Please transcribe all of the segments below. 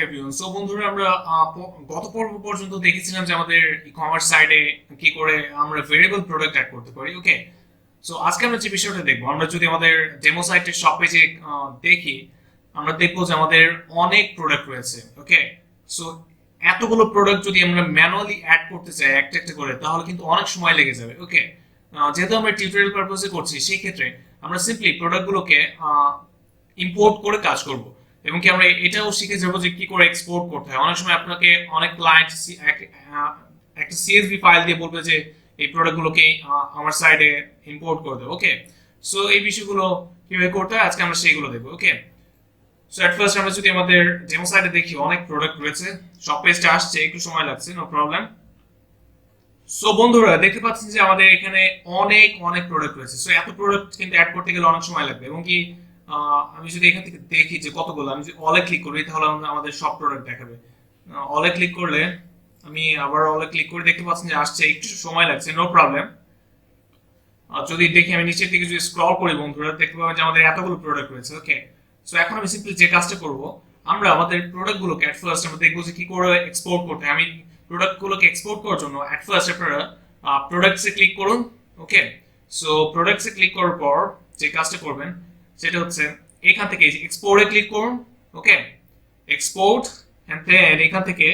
Everyone. So বন্ধুরা, আমরা গত পর্ব পর্যন্ত দেখেছিলাম যে আমাদের ই-কমার্স সাইটে কি করে আমরা ভেরিয়েবল প্রোডাক্ট অ্যাড করতে পারি। ওকে, সো আজকে আমরা যে বিষয়টা দেখবো, আমরা যদি আমাদের ডেমো সাইটের শপ পেজে দেখি, আমরা দেখবো যে আমাদের অনেক প্রোডাক্ট রয়েছে। ওকে, সো এতগুলো প্রোডাক্ট যদি আমরা ম্যানুয়ালি অ্যাড করতে চাই একটা একটা করে, তাহলে কিন্তু অনেক সময় লেগে যাবে। ওকে, যেহেতু আমরা টিউটোরিয়াল পারপোজে করছি, সেই ক্ষেত্রে আমরা সিম্পলি প্রোডাক্টগুলোকে ইম্পোর্ট করে কাজ করব, এবং কি আমরা এটাও শিখে যাবো যে কি করে এক্সপোর্ট করতে হয়। অনেক সময় আপনাকে অনেক ক্লায়েন্ট একটা সিএসভি ফাইল দিয়ে বলবে যে এই প্রোডাক্টগুলোকে আমার সাইডে ইম্পোর্ট করে দেবো। ওকে, সো এই বিষয়গুলো কিভাবে করতে হয় আজকে আমরা সেইগুলো দেখবো। ওকে, সো এট ফার্স্ট আমরা যদি আমাদের ডেমো সাইটে দেখি, অনেক প্রোডাক্ট রয়েছে, সব পেজটা আসছে, একটু সময় লাগছে, নো প্রবলেম। সো বন্ধুরা, দেখতে পাচ্ছেন যে আমাদের এখানে অনেক অনেক প্রোডাক্ট রয়েছে। সো এত প্রোডাক্ট কিন্তু অ্যাড করতে গেলে অনেক সময় লাগবে, এবং কি আমি যদি এখান থেকে দেখি যে কতগুলো, আমি যদি অলে ক্লিক করি তাহলে আমাদের সব প্রোডাক্ট দেখাবে। অলে ক্লিক করলে, আমি আবার অলে ক্লিক করে দেখতে পাচ্ছেন যে আসছে, একটু সময় লাগছে, নো প্রবলেম। যদি দেখি আমি নিচের দিকে যদি স্ক্রল করি বন্ধুরা, দেখতে পাবেন যে আমাদের এতগুলো প্রোডাক্ট রয়েছে। ওকে, সো এখন আমি সিম্পলি যে কাজটা করব, আমরা আমাদের প্রোডাক্টগুলোকে এট ফার্স্ট আমরা দেখবো যে কি করে এক্সপোর্ট করতে হয়। আমি প্রোডাক্টগুলোকে এক্সপোর্ট করার জন্য এট ফার্স্ট আপনারা প্রোডাক্টসে ক্লিক করুন। ওকে, সো প্রোডাক্টসে ক্লিক করার পর যে কাজটা করবেন সেটা হচ্ছে এখান থেকে এক্সপোর্টে ক্লিক করুন। ওকে, এক্সপোর্ট, এন্ড দেন এখান থেকে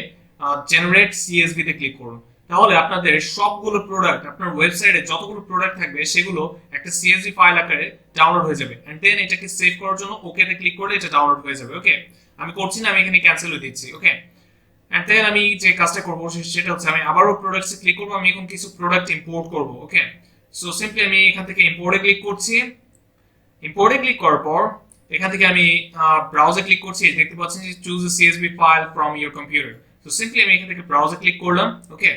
জেনারেট সিএসভি তে ক্লিক করুন। তাহলে আপনাদের সবগুলো প্রোডাক্ট, আপনার ওয়েবসাইটে যতগুলো প্রোডাক্ট থাকবে সেগুলো একটা সিএসভি ফাইল আকারে ডাউনলোড হয়ে যাবে, এন্ড দেন এটাকে সেভ করার জন্য ওকে তে ক্লিক করলে এটা ডাউনলোড হয়ে যাবে। ওকে, আমি করছি না, আমি এখানে ক্যান্সেল হয়ে দিচ্ছি। ওকে, এন্ড দেন আমি যে কাজটা করব সেটা হচ্ছে আমি আবারও প্রোডাক্টসে ক্লিক করব, আমি এখন কিছু প্রোডাক্ট ইম্পোর্ট করব। ওকে, সো সিম্পলি আমি এখান থেকে ইম্পোর্টে ক্লিক করছি। ইম্পোর্টে ক্লিক করার পর এখান থেকে আমি ব্রাউজে ক্লিক করছি, দেখতে পাচ্ছেন যে choose a CSV file from your computer. So simply আমি এখান থেকে ব্রাউজে ক্লিক করলাম। ওকে,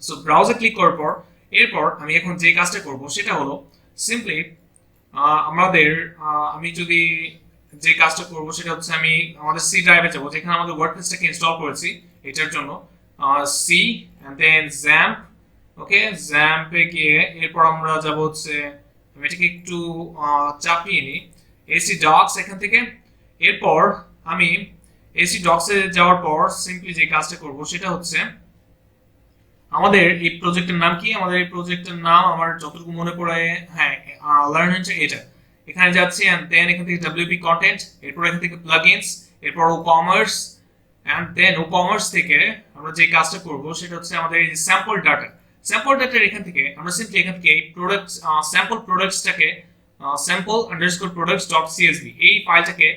সো ব্রাউজে ক্লিক করার পর এরপর আমি এখন যে কাজটা করব সেটা হলো সিম্পলি আমাদের আমি যদি যে কাজটা করব সেটা হচ্ছে আমি আমাদের সি ড্রাইভে যাব, যেখানে আমাদের ওয়ার্ডপ্রেসটাকে ইনস্টল করেছি এটার জন্য। See and then jump. Okay, জ্যাম্পে গিয়ে এরপর আমরা যাব হচ্ছে, আমি এটাকে একটু চাপিয়ে নিই, এসি ডক্স এখান থেকে। এরপর আমি এসি ডক্সে যাওয়ার পর সিম্পলি যে কাজটা করব সেটা হচ্ছে আমাদের এই প্রজেক্টের নাম কি, আমাদের এই প্রজেক্টের নাম আমার যতটুকু মনে পড়ে, হ্যাঁ, লার্ন হচ্ছে এটা। এখানে যাচ্ছি এন্ড দেন এখান থেকে ডব্লিউপি কন্টেন্ট, এরপর এখান থেকে প্লাগইনস, এরপর ও-কমার্স, এন্ড দেন ও-কমার্স থেকে আমরা যে কাজটা করব সেটা হচ্ছে আমাদের এই যে স্যাম্পল ডাটা। স্যাম্পল ডাটার এখান থেকে আমরা সিম্পলি এখান থেকে এই প্রোডাক্ট স্যাম্পল প্রোডাক্টসটাকে sample underscore products dot CSV এই ফাইলটাকে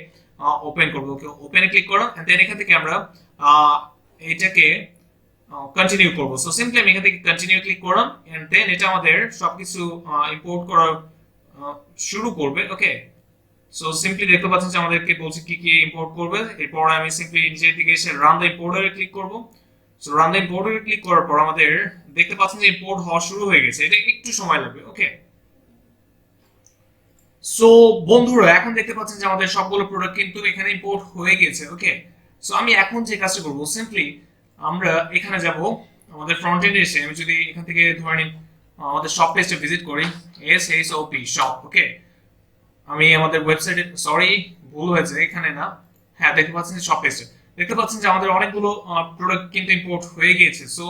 ওপেন করব। ওকে, ওপেনে ক্লিক করো, এন্ড দেন এখান থেকে আমরা এইটাকে কন্টিনিউ করব। সো সিম্পলি আমি এখান থেকে কন্টিনিউ ক্লিক করলাম, এন্ড দেন এটা আমাদের সবকিছু ইম্পোর্ট করা শুরু করবে। ওকে, সো সিম্পলি দেখতে পাচ্ছেন যে আমাদেরকে বলছে কি কি ইম্পোর্ট করবে। এরপর আমি সিম্পলি নিচের দিকে এসে রান দ্য ইম্পোর্টারে ক্লিক করব। সো রান দ্য ইম্পোর্টারে ক্লিক করার পর আমাদের দেখতে পাচ্ছেন যে ইম্পোর্ট হওয়া শুরু হয়ে গেছে, এটা একটু সময় লাগবে। ওকে, সো বন্ধুরা, এখন দেখতে পাচ্ছেন যে আমাদের সবগুলো প্রোডাক্ট কিন্তু এখানে ইম্পোর্ট হয়ে গেছে। ওকে, সো আমি এখন যে কাজটা করব সিম্পলি আমরা এখানে যাব, আমাদের ফ্রন্ট এন্ডে এসে আমি যদি এখান থেকে ধরে নিন আমাদের শপ পেজটা ভিজিট করি, এসএসওপি শপ। ওকে, আমি আমাদের ওয়েবসাইটে, সরি ভুল হয়েছে, এখানে না, হ্যাঁ দেখতে পাচ্ছেন যে শপ পেজটা, দেখতে পাচ্ছেন যে আমাদের অনেকগুলো প্রোডাক্ট কিন্তু ইম্পোর্ট হয়ে গিয়েছে। সো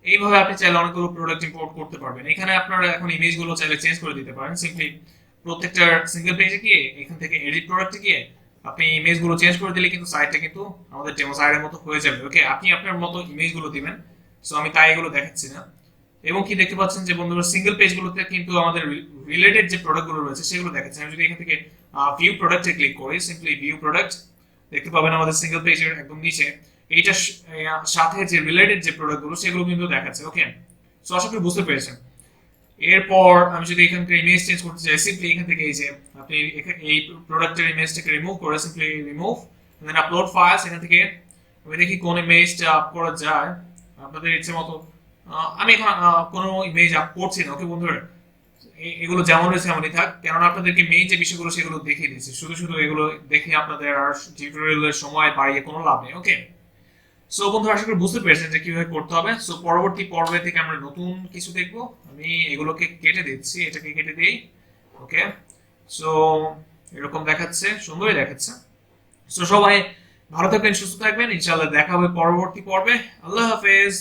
এইভাবে আপনি চাইলে অনেকগুলো প্রোডাক্ট ইম্পোর্ট করতে পারবেন। এখানে আপনারা এখন ইমেজগুলো চাইলে চেঞ্জ করে দিতে পারেন, সিম্পলি প্রত্যেকটা সিঙ্গেল পেজে গিয়ে এখান থেকে এডিট প্রোডাক্টে গিয়ে আপনি ইমেজগুলো চেঞ্জ করে দিলে কিন্তু সাইটটা কিন্তু আমাদের ডেমো সাইটের মতো হয়ে যাবে। ওকে, আপনি আপনার মতো ইমেজগুলো দিবেন। সো আমি তাই এগুলো দেখাচ্ছি না। এবং কি দেখতে পাচ্ছেন যে বন্ধুরা সিঙ্গেল পেজগুলোতে কিন্তু আমাদের রিলেটেড যে প্রোডাক্টগুলো রয়েছে সেগুলো দেখাচ্ছে। আমি যদি এখান থেকে ভিউ প্রোডাক্টে ক্লিক করি, সিম্পলি ভিউ প্রোডাক্ট, দেখতে পাবেন আমাদের সিঙ্গেল পেজের একদম নিচে এইটার সাথে যে রিলেটেড যে প্রোডাক্টগুলো সেগুলো কিন্তু দেখাচ্ছে। ওকে, সো আশা করি বুঝতে পেরেছেন। এরপর আমি যদি এখান থেকে ইমেজ চেঞ্জ করতে চাই, সিম্পলি এখান থেকে এই যে আপনি এই প্রোডাক্টের ইমেজটাকে রিমুভ করে simply remove, then upload files, এখান থেকে আমি দেখি কোন ইমেজটা আপ করা যায় আপনাদের ইচ্ছে মতো। আমি এখন কোনো ইমেজ আপ করছি না। ওকে বন্ধুরা, এগুলো যেমন রয়েছে এমনই থাক, কেননা আপনাদেরকে মেইন যে বিষয়গুলো সেগুলো দেখিয়ে দিচ্ছি, শুধু শুধু এগুলো দেখে আপনাদের আর টিউটোরিয়ালের সময় বাড়িয়ে কোনো লাভ নেই। ওকে, সো বন্ধুরা, আশা করি বুঝতে পেরেছেন যে কিভাবে করতে হবে। সো পরবর্তী পর্বে থেকে আমরা নতুন কিছু দেখবো। আমি এগুলোকে কেটে দিচ্ছি, এটাকে কেটে দিই। ওকে, সো এরকম দেখাচ্ছে, সুন্দরই দেখাচ্ছে। সো সবাই ভালো থাকবেন, সুস্থ থাকবেন, ইনশাআল্লাহ দেখা হবে পরবর্তী পর্বে। আল্লাহ হাফেজ।